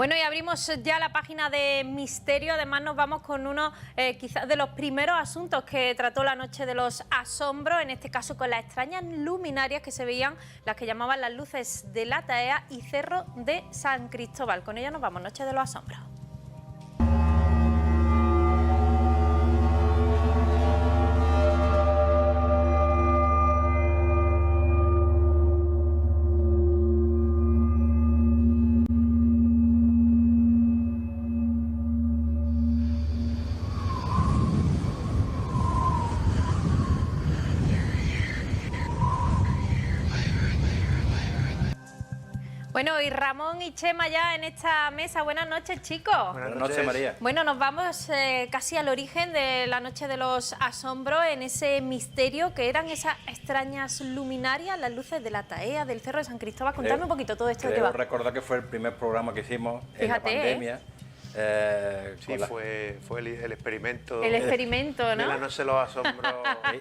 Bueno, y abrimos ya la página de Misterio. Además nos vamos con uno quizás de los primeros asuntos que trató la Noche de los Asombros, en este caso con las extrañas luminarias que se veían, las que llamaban las luces de la Taea y Cerro de San Cristóbal. Con ella nos vamos, Noche de los Asombros. Bueno, y Ramón y Chema ya en esta mesa. Buenas noches, chicos. Buenas noches, María. Bueno, nos vamos casi al origen de la Noche de los Asombros, en ese misterio que eran esas extrañas luminarias, las luces de la Taea, del Cerro de San Cristóbal. Contadme un poquito todo esto de qué va. Recordar que fue el primer programa que hicimos en la pandemia. Sí, fue el experimento. El experimento, ¿no? De la Noche de los Asombros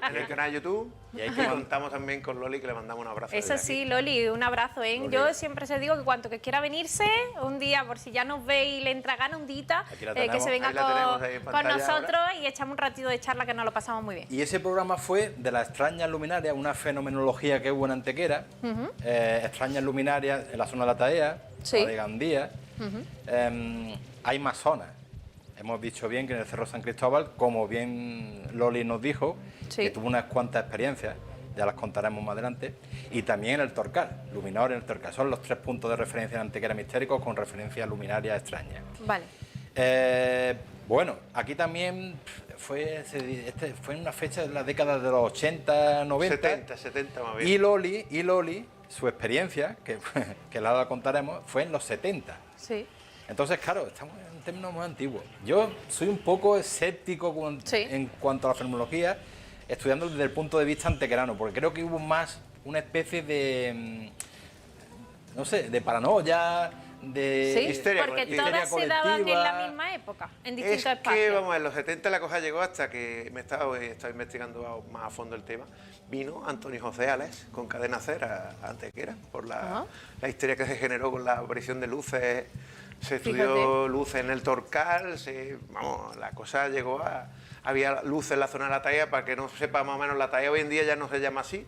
en el canal de YouTube. Y ahí contamos también con Loli, que le mandamos un abrazo. Eso sí, Loli, un abrazo, ¿eh? Loli. Yo siempre se digo que cuanto que quiera venirse, un día, por si ya nos ve y le entra gana un dita, que se venga con nosotros ahora y echamos un ratito de charla, que nos lo pasamos muy bien. Y ese programa fue de las extrañas luminarias, una fenomenología que hubo en Antequera, extrañas luminarias en la zona de la Taea, la de Gandía. Hay más zonas. Hemos dicho bien que en el Cerro San Cristóbal, como bien Loli nos dijo, que tuvo unas cuantas experiencias, ya las contaremos más adelante, y también en el Torcal, luminador en el Torcal. Son los 3 puntos de referencia en Antequera mistéricos con referencia a luminarias extrañas. Vale. Bueno, aquí también fue en una fecha de la década de los 80, 90. 70 más bien. Y Loli, su experiencia, que la contaremos, fue en los 70. Sí. Entonces, claro, estamos en términos muy antiguos. Yo soy un poco escéptico en cuanto a la fenomenología, estudiando desde el punto de vista antequerano, porque creo que hubo más una especie de, no sé, de paranoia, de histeria, porque todas se daban en la misma época, en distintos espacios. Es que, vamos, en los 70 la cosa llegó hasta que estaba investigando más a fondo el tema. Vino Antonio José Ales con Cadena Ser a Antequera, por la histeria que se generó con la aparición de luces. Se estudió luces en el Torcal, vamos, la cosa llegó a... Había luces en la zona de la Taea, para que no sepa más o menos, la Taea hoy en día ya no se llama así,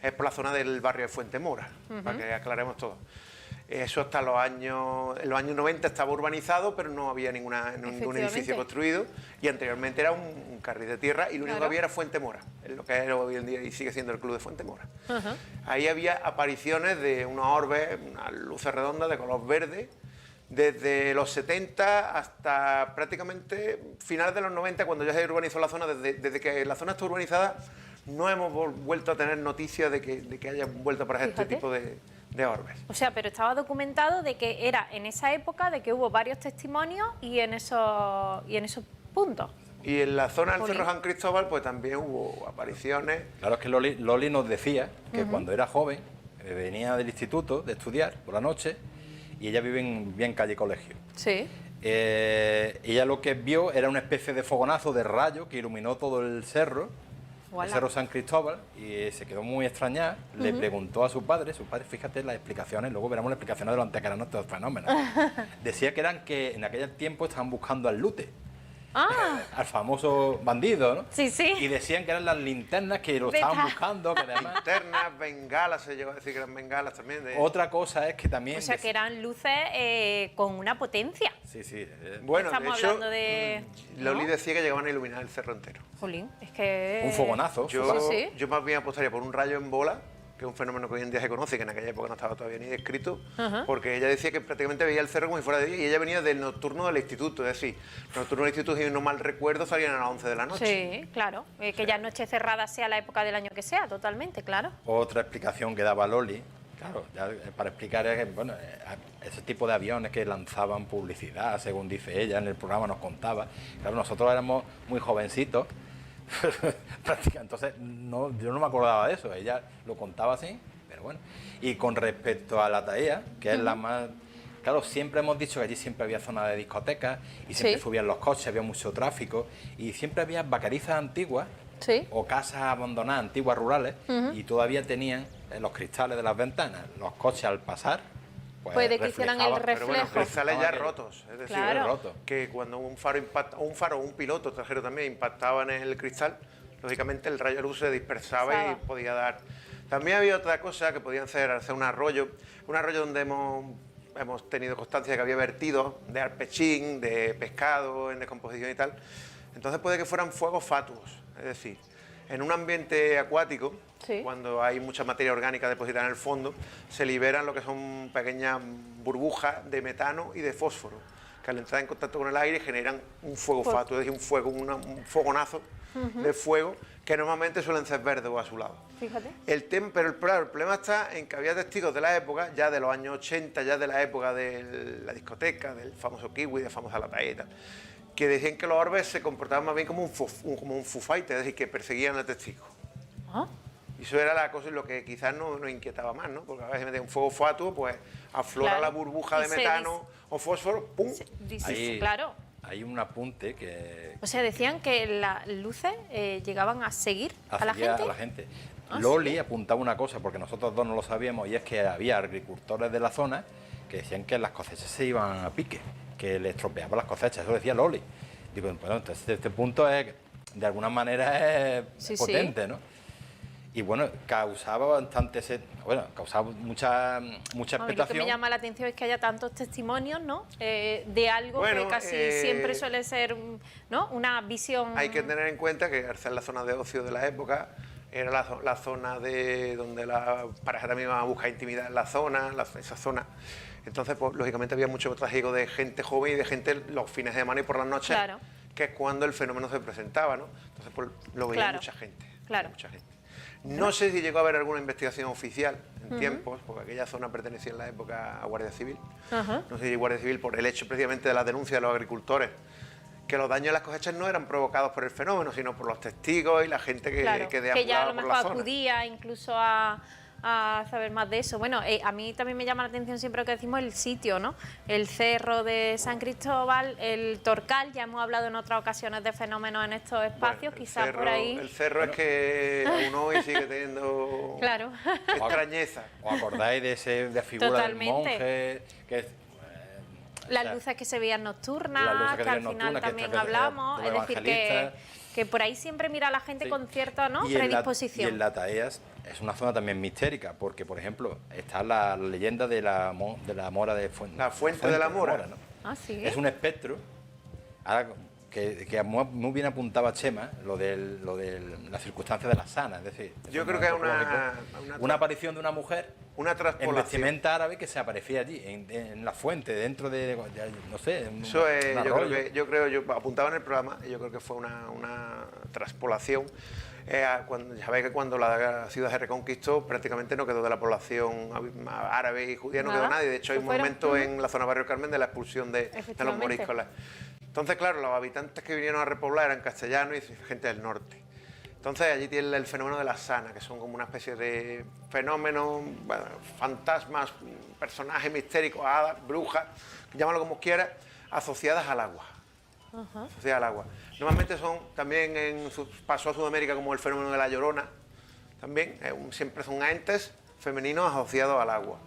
es por la zona del barrio de Fuente Mora, para que aclaremos todo. Eso hasta en los años 90 estaba urbanizado, pero no había ningún edificio construido, y anteriormente era un carril de tierra, y lo único que había era Fuente Mora, es lo que es hoy en día y sigue siendo el Club de Fuente Mora. Ahí había apariciones de unos orbes, unas luces redondas de color verde, desde los 70 hasta prácticamente finales de los 90, cuando ya se urbanizó la zona. Desde que la zona está urbanizada, no hemos vuelto a tener noticias de que haya vuelto a aparecer este tipo de orbes. O sea, pero estaba documentado de que era en esa época, de que hubo varios testimonios y en esos puntos. Y en la zona del Cerro San Cristóbal, pues también hubo apariciones. Claro, es que Loli nos decía que cuando era joven, venía del instituto de estudiar por la noche, y ella vive en calle Colegio. Sí. Ella lo que vio era una especie de fogonazo de rayo que iluminó todo el cerro, el Cerro San Cristóbal, y se quedó muy extrañada. Le preguntó a su padre, fíjate las explicaciones, luego veremos las explicaciones de los antequeranos de estos fenómenos. Decía que en aquel tiempo estaban buscando al Lute. Al famoso bandido, ¿no? Sí, sí. Y decían que eran las linternas que lo estaban buscando. Que además... Linternas, bengalas, se llegó a decir que eran bengalas también. Otra cosa es que también... O sea, que eran luces con una potencia. Sí, sí. Bueno, estamos hablando de... Loli decía que llegaban a iluminar el cerro entero. Jolín, es que... Un fogonazo. Yo más bien apostaría por un rayo en bola, que es un fenómeno que hoy en día se conoce, que en aquella época no estaba todavía ni descrito, porque ella decía que prácticamente veía el cerro como si fuera de día, y ella venía del nocturno del instituto, es decir, el nocturno del instituto, si no mal recuerdo, salían a las 11 de la noche. Sí, claro, que ya noche cerrada sea la época del año que sea, totalmente, claro. Otra explicación que daba Loli, claro, ya para explicar, bueno, ese tipo de aviones que lanzaban publicidad, según dice ella, en el programa nos contaba, claro, nosotros éramos muy jovencitos, entonces yo no me acordaba de eso, ella lo contaba así, pero bueno. Y con respecto a la Taea, que es la más... Claro, siempre hemos dicho que allí siempre había zona de discotecas y siempre subían los coches, había mucho tráfico y siempre había vaquerizas antiguas o casas abandonadas, antiguas rurales, y todavía tenían los cristales de las ventanas, los coches al pasar pues, puede que hicieran el reflejaba, Pero bueno, reflejo. cristales ya rotos, es decir, Claro. roto. que cuando un faro impacta, o un piloto trasero también impactaba en el cristal, lógicamente el rayo de luz se dispersaba y Pasaba. podía dar. También había otra cosa que podían hacer un arroyo donde hemos tenido constancia de que había vertidos de arpechín, de pescado en descomposición y tal. Entonces puede que fueran fuegos fatuos, es decir, en un ambiente acuático, Sí. cuando hay mucha materia orgánica depositada en el fondo, se liberan lo que son pequeñas burbujas de metano y de fósforo, que al entrar en contacto con el aire generan un fuego Pues- fatuo, es decir, un fogonazo de fuego que normalmente suelen ser verdes o azulados. Fíjate. Pero el problema está en que había testigos de la época, ya de los años 80, ya de la época de la discoteca, del famoso kiwi, de la famosa lataeta, que decían que los orbes se comportaban más bien como un fufaite, es decir, que perseguían al testigo. Ah, Y eso era la cosa lo que quizás nos inquietaba más, ¿no? Porque a veces mete un fuego fatuo, pues aflora Claro. la burbuja Y de se metano o fósforo, ¡pum! dice, Ahí- claro. Hay un apunte que O sea, decían que las luces llegaban a seguir a la hacía gente. a la gente. Ah, Loli ¿sí? apuntaba una cosa, porque nosotros dos no lo sabíamos, y es que había agricultores de la zona que decían que las cosechas se iban a pique, que le estropeaban las cosechas, eso decía Loli. Digo, bueno, entonces este punto es, de alguna manera es Sí, potente, ¿no? Y bueno, causaba causaba mucha A mí lo que expectación. me llama la atención es que haya tantos testimonios, ¿no? De algo Bueno, que casi siempre suele ser, ¿no? Una visión. Hay que tener en cuenta que al ser la zona de ocio de la época, era la zona de donde la pareja también iba a buscar intimidad en la zona, esa zona. Entonces, pues, lógicamente había mucho tráfico de gente joven y de gente los fines de semana y por las noches, Claro. que es cuando el fenómeno se presentaba, ¿no? Entonces, pues, lo veía Claro. mucha gente. Claro. Mucha gente. No sé si llegó a haber alguna investigación oficial en tiempos, porque aquella zona pertenecía en la época a Guardia Civil. Ajá. No sé si Guardia Civil, por el hecho precisamente de la denuncia de los agricultores, que los daños a las cosechas no eran provocados por el fenómeno, sino por los testigos y la gente que Claro, que ya a deambulaba lo por mejor la zona. acudía incluso a saber más de eso. Bueno, a mí también me llama la atención siempre lo que decimos el sitio, ¿no? El cerro de San Cristóbal, el Torcal, ya hemos hablado en otras ocasiones de fenómenos en estos espacios, Bueno, quizás por ahí. El cerro es que aún hoy sigue teniendo Claro. extrañeza. ¿Os acordáis de esa figura Totalmente. del monje? Que Las o sea, luces que se veían nocturnas, las luces que que al se veían final nocturnas, que también estas veces hablamos, eran es decir, evangelistas. que por ahí siempre mira a la gente Sí. con cierta, ¿no? Y en predisposición. y en la Taeas es una zona también mistérica, porque, por ejemplo, está la leyenda de la mora de Fuente. La fuente de la mora. ¿no? Ah, sí. Es un espectro, ahora, que muy bien apuntaba Chema, lo de la circunstancia de la sana, es decir... Yo eso creo no que es antropológico. Una aparición de una mujer una en traspolación. vestimenta árabe que se aparecía allí, en la fuente, dentro de, no sé, Eso es, un arroyo. yo apuntaba en el programa y yo creo que fue una traspolación. Ya sabéis que cuando la ciudad se reconquistó prácticamente no quedó de la población árabe y judía, no Nada. quedó nadie. De hecho hay Se un fueron. momento en la zona Barrio Carmen de la expulsión de los Efectivamente. moriscos. Entonces, claro, los habitantes que vinieron a repoblar eran castellanos y gente del norte. Entonces allí tiene el fenómeno de la sana, que son como una especie de fenómenos, bueno, fantasmas, personajes mistéricos, hadas, brujas, llámalo como quieras, asociadas al agua. Asociadas al agua. Normalmente son también pasó a Sudamérica como el fenómeno de la Llorona, también siempre son entes femeninos asociados al agua,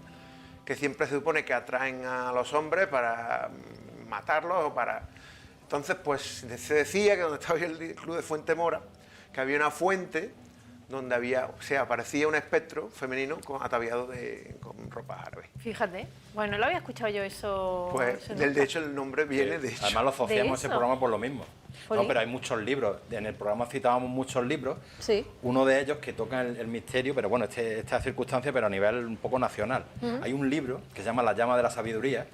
que siempre se supone que atraen a los hombres para matarlos o para... Entonces, pues se decía que donde estaba el club de Fuente Mora, que había una fuente donde aparecía un espectro femenino ataviado con ropas árabes. Fíjate. Bueno, no había escuchado yo eso. Pues, eso de nunca. hecho, el nombre viene de hecho. Además lo asociamos a ese eso. programa por lo mismo. Oye. No, pero hay muchos libros. En el programa citábamos muchos libros. Sí. Uno de ellos que toca el misterio, pero bueno, esta circunstancia, pero a nivel un poco nacional. Hay un libro que se llama La llama de la sabiduría,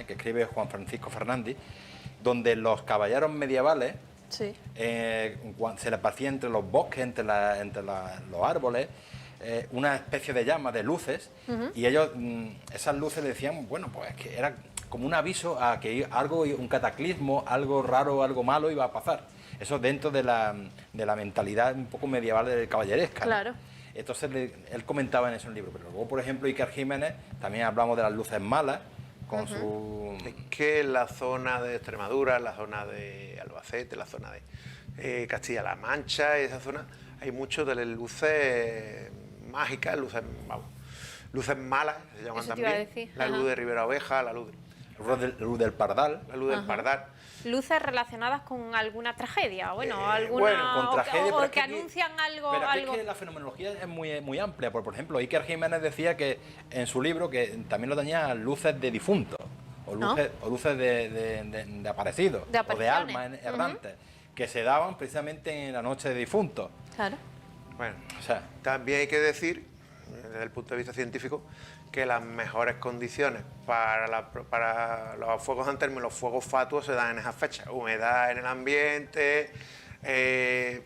que escribe Juan Francisco Fernández, donde los caballeros medievales Sí. se les aparecía entre los bosques, entre los árboles, una especie de llama, de luces, y ellos, esas luces le decían, bueno, pues que era como un aviso a que un cataclismo, algo raro, algo malo iba a pasar. Eso dentro de la mentalidad un poco medieval del caballeresca, ¿no? Claro. Entonces él comentaba en ese libro, pero luego, por ejemplo, Iker Jiménez, también hablamos de las luces malas, con su... Es que en la zona de Extremadura, en la zona de Albacete, en la zona de Castilla-La Mancha, esa zona, hay mucho de luces mágicas, luces, vamos, luces malas, se llaman Eso te iba a también. decir. La luz de Ribera Oveja, la luz del Pardal. del Pardal. Luces relacionadas con alguna tragedia, bueno, alguna bueno, con tragedia, pero o es que aquí- anuncian algo. Pero aquí algo... es que la fenomenología es muy amplia. Por ejemplo, Iker Jiménez decía que en su libro que también lo tenía luces de difuntos, o luces de aparecidos, De o de apariciones. almas errantes, que se daban precisamente en la noche de difuntos. Claro. Bueno, O sea, también hay que decir, desde el punto de vista científico, que las mejores condiciones para los fuegos antermos y los fuegos fatuos se dan en esas fechas. Humedad en el ambiente, se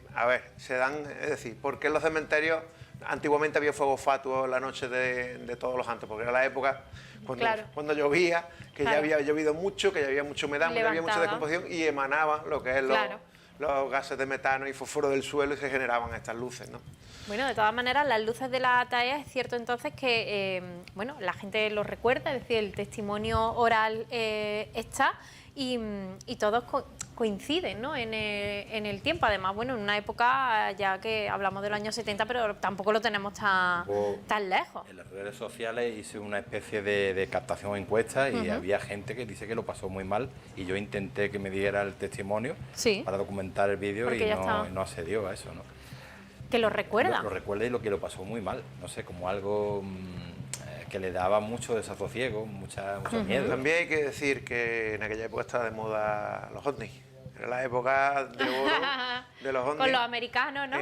dan, es decir, ¿por qué en los cementerios antiguamente había fuegos fatuos la noche de todos los santos? Porque era la época cuando llovía, que ya había llovido mucho, que ya había mucha humedad, ya había mucha descomposición y emanaban lo que es los gases de metano y fósforo del suelo y se generaban estas luces, ¿no? Bueno, de todas maneras, las luces de la ataea es cierto entonces que, bueno, la gente lo recuerda, es decir, el testimonio oral está y todos coinciden, ¿no? en el tiempo. Además, bueno, en una época ya que hablamos de los años 70, pero tampoco lo tenemos tan lejos. en las redes sociales hice una especie de captación encuesta y había gente que dice que lo pasó muy mal y yo intenté que me diera el testimonio para documentar el vídeo y no accedió a eso, ¿no? Que lo recuerda. Lo recuerda y lo que lo pasó muy mal, no sé, como algo que le daba mucho desasosiego, mucho miedo. También hay que decir que en aquella época estaba de moda los ovnis. Era la época de oro de los ovnis. Con los americanos, ¿no?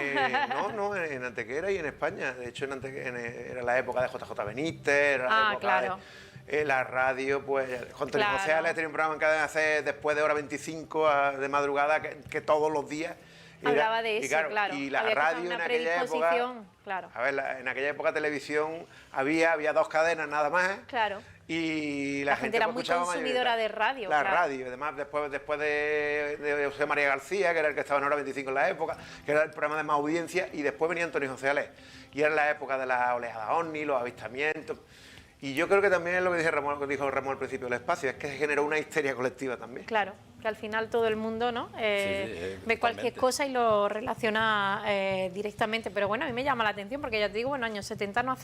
No, en Antequera y en España. De hecho, era la época de JJ Benítez, era la época de la radio, pues Antonio José Ales tenía un programa en Cadena C después de hora 25 de madrugada, que todos los días hablaba de eso, claro. Y la había radio en aquella época, claro. a ver, en aquella época televisión había 2 cadenas nada más. Claro. Y la gente era muy consumidora de radio. La radio, además después de José María García, que era el que estaba en hora 25 en la época, que era el programa de más audiencia, y después venía Antonio José Ales. Y era la época de las oleadas ovni, los avistamientos. Y yo creo que también es lo que dijo Ramón al principio del espacio, es que se generó una histeria colectiva también. Claro, que al final todo el mundo, ¿no? Ve cualquier cosa y lo relaciona directamente. Pero bueno, a mí me llama la atención porque ya te digo, bueno, años 70 no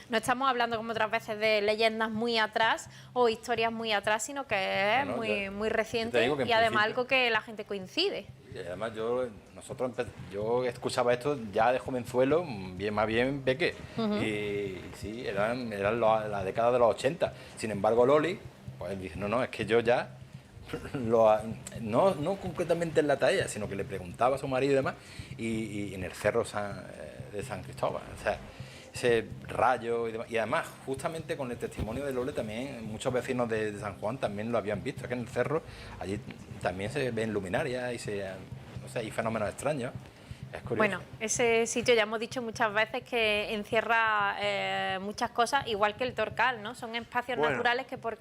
estamos hablando como otras veces de leyendas muy atrás o historias muy atrás, sino que es muy reciente y además algo que la gente coincide. Y además yo escuchaba esto ya de jovenzuelo, más bien peque, y sí, eran la década de los 80. Sin embargo, Loli, pues dice, no, es que yo ya, no concretamente en la Taella, sino que le preguntaba a su marido y demás, y en el cerro de San Cristóbal, o sea, ese rayo y demás. Y además, justamente con el testimonio de Loli también, muchos vecinos de San Juan también lo habían visto, que en el cerro, allí también se ven luminarias y hay fenómenos extraños. Es curioso. Bueno, ese sitio ya hemos dicho muchas veces que encierra muchas cosas, igual que el Torcal, ¿no? Son espacios naturales que por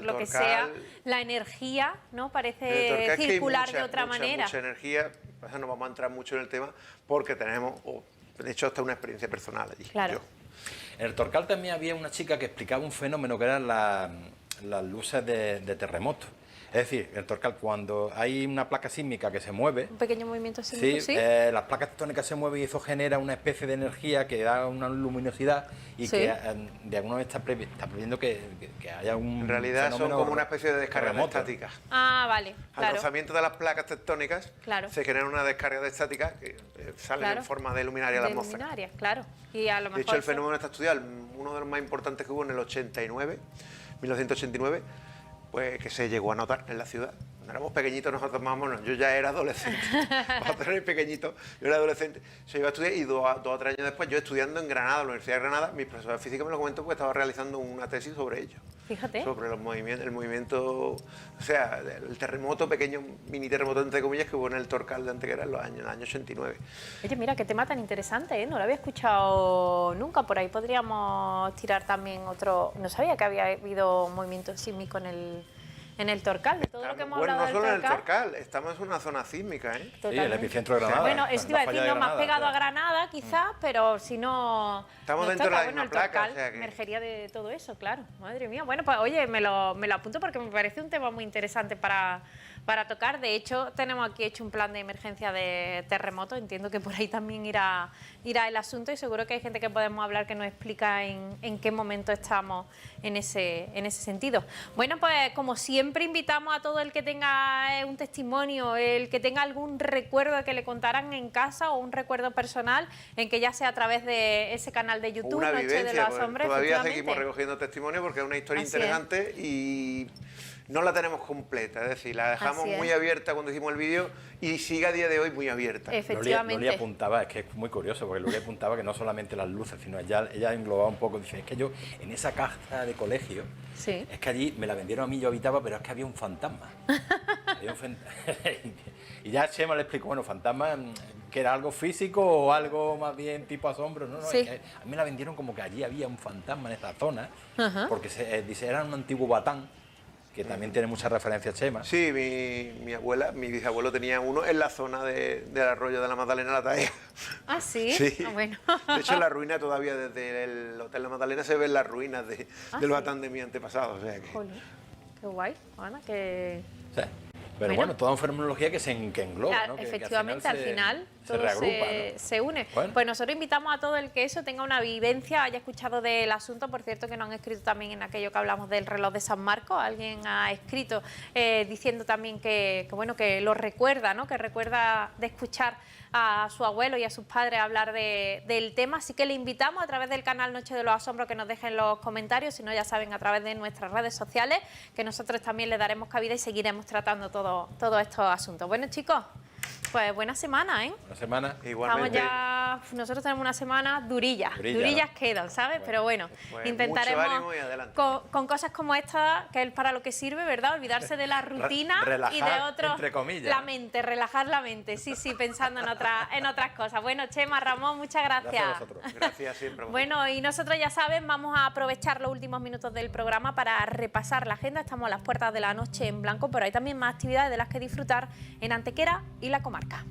lo que sea la energía, ¿no? Parece circular de otra manera. Mucha energía, no vamos a entrar mucho en el tema porque tenemos, de hecho, hasta una experiencia personal allí. Claro. En el Torcal también había una chica que explicaba un fenómeno que eran las luces de terremoto. Es decir, el Torcal, cuando hay una placa sísmica que se mueve... Un pequeño movimiento sísmico, sí. Las placas tectónicas se mueven y eso genera una especie de energía que da una luminosidad y que de alguna vez está previendo que haya un... En realidad son como una especie de descargas de estática. Ah, vale, Al rozamiento de las placas tectónicas se genera una descarga de estática que sale en forma de luminaria a la atmósfera. Luminaria, claro. Y a lo mejor de hecho, el fenómeno está estudiado, uno de los más importantes que hubo en el 1989, pues que se llegó a notar en la ciudad. Cuando éramos pequeñitos nosotros más o menos, yo ya era adolescente, para tener pequeñito, yo era adolescente, se iba a estudiar y 2 o 3 años después, yo estudiando en Granada, en la Universidad de Granada, mi profesor de física me lo comentó porque estaba realizando una tesis sobre ello. Fíjate. Sobre el movimiento, o sea, el terremoto, pequeño mini terremoto entre comillas que hubo en el Torcal de Antequera en el año 89. Oye, mira, qué tema tan interesante, ¿eh? No lo había escuchado nunca, por ahí podríamos tirar también otro... No sabía que había habido movimiento sísmico en el Torcal, de todo lo que hemos hablado del Torcal. Torcal. No solo en el Torcal, estamos en una zona sísmica, ¿eh? Sí, el epicentro de Granada. Bueno, eso te iba a decir, no más pegado a Granada, quizás, pero si no... Estamos dentro de la misma placa, Torcal, o sea que... emergería de todo eso, claro. Madre mía. Bueno, pues oye, me lo apunto porque me parece un tema muy interesante para para tocar. De hecho, tenemos aquí hecho un plan de emergencia de terremoto. Entiendo que por ahí también irá el asunto y seguro que hay gente que podemos hablar que nos explica en qué momento estamos en ese sentido. Bueno, pues como siempre invitamos a todo el que tenga un testimonio, el que tenga algún recuerdo que le contaran en casa o un recuerdo personal, en que ya sea a través de ese canal de YouTube, una Noche vivencia, de los Asombros. todavía seguimos recogiendo testimonio porque es una historia interesante y no la tenemos completa, es decir, la dejamos muy abierta cuando hicimos el vídeo y sigue a día de hoy muy abierta. Efectivamente. Loli apuntaba, es que es muy curioso, porque Loli apuntaba que no solamente las luces, sino ella englobaba un poco, dice, es que yo en esa caja de colegio, es que allí me la vendieron a mí, yo habitaba, pero es que había un fantasma. Y ya Chema le explicó, bueno, fantasma, que era algo físico o algo más bien tipo asombro, no, es que a mí me la vendieron como que allí había un fantasma en esta zona, porque dice, era un antiguo batán, que también tiene muchas referencias Chema. Sí, mi abuela, mi bisabuelo tenía uno en la zona del arroyo de la Magdalena La Taea. ¿Ah, sí? Sí. Ah, bueno. De hecho, en la ruina todavía, desde el Hotel La Magdalena, se ven las ruinas del batán de mi antepasado. O sea que... Jolín, qué guay, Ana, que... Sí. Pero bueno, toda una fenomenología que engloba, ¿no? Efectivamente, al final todo reagrupa, se une. Bueno. Pues nosotros invitamos a todo el que eso tenga una vivencia, haya escuchado del asunto. Por cierto, que nos han escrito también en aquello que hablamos del reloj de San Marcos. Alguien ha escrito diciendo también que bueno, que lo recuerda, ¿no? Que recuerda de escuchar a su abuelo y a sus padres hablar del tema, así que le invitamos a través del canal Noche de los Asombros que nos dejen los comentarios, si no ya saben a través de nuestras redes sociales, que nosotros también le daremos cabida y seguiremos tratando todos estos asuntos. Bueno, chicos, pues buena semana, ¿eh? Una semana. Igualmente. Nosotros tenemos una semana durillas ¿no? quedan, ¿sabes? Pero bueno, intentaremos mucho ánimo y adelante. con cosas como esta, que es para lo que sirve, ¿verdad? Olvidarse de la rutina relajar, y de otros, entre comillas. la mente, relajar la mente, sí, pensando en otras cosas. Bueno, Chema, Ramón, muchas gracias. Gracias a vosotros. Gracias siempre. Bueno, y nosotros ya saben, vamos a aprovechar los últimos minutos del programa para repasar la agenda. Estamos a las puertas de la noche en blanco, pero hay también más actividades de las que disfrutar en Antequera y la comarca.